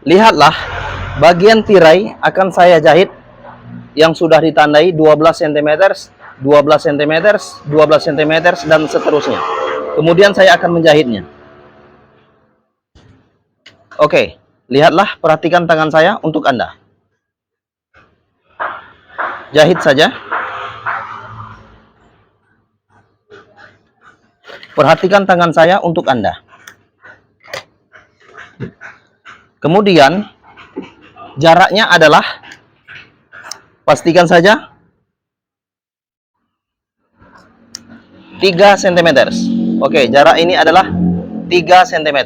Lihatlah, bagian tirai akan saya jahit yang sudah ditandai 12 cm, 12 cm, 12 cm, dan seterusnya. Kemudian saya akan menjahitnya. Oke, lihatlah, perhatikan tangan saya untuk Anda. Jahit saja. Perhatikan tangan saya untuk Anda. Kemudian, jaraknya adalah, pastikan saja, 3 cm. Oke, jarak ini adalah 3 cm.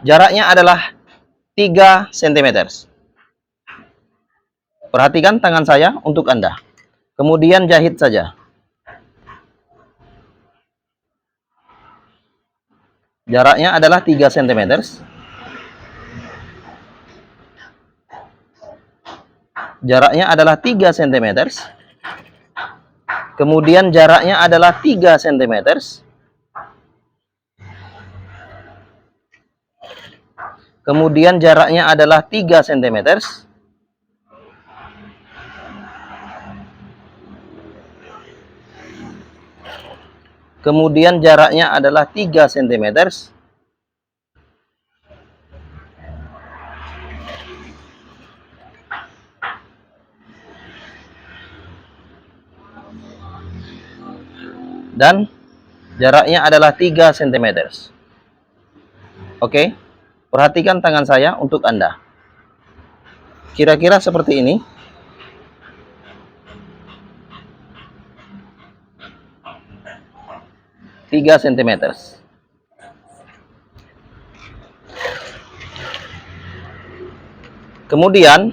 Jaraknya adalah 3 cm. Perhatikan tangan saya untuk Anda. Kemudian jahit saja. Jaraknya adalah 3 cm. Jaraknya adalah 3 cm. Kemudian jaraknya adalah 3 cm. Kemudian jaraknya adalah 3 cm. Kemudian jaraknya adalah 3 cm. Dan jaraknya adalah 3 cm. Oke, perhatikan tangan saya untuk Anda. Kira-kira seperti ini. Tiga cm. Kemudian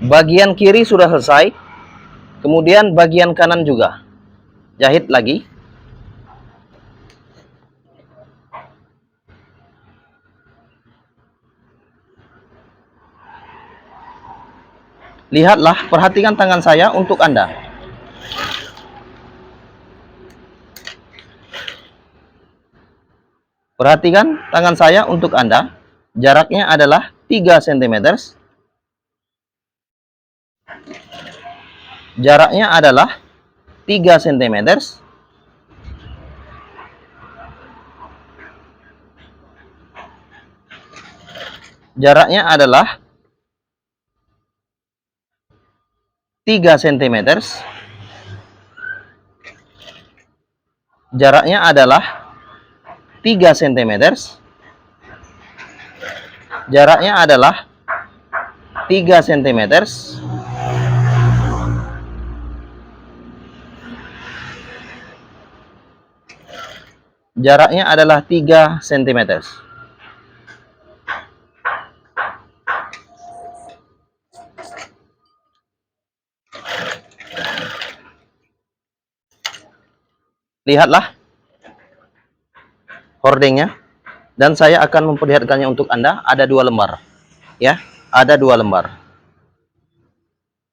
bagian kiri sudah selesai. Kemudian bagian kanan juga. Jahit lagi. Lihatlah, perhatikan tangan saya untuk Anda. Perhatikan tangan saya untuk Anda. Jaraknya adalah 3 cm. Jaraknya adalah 3 cm. Jaraknya adalah 3 cm. Jaraknya adalah 3 cm. Jaraknya adalah 3 cm. Jaraknya adalah 3 cm. Lihatlah hordingnya, dan saya akan memperlihatkannya untuk Anda. Ada 2 lembar, ya, ada 2 lembar.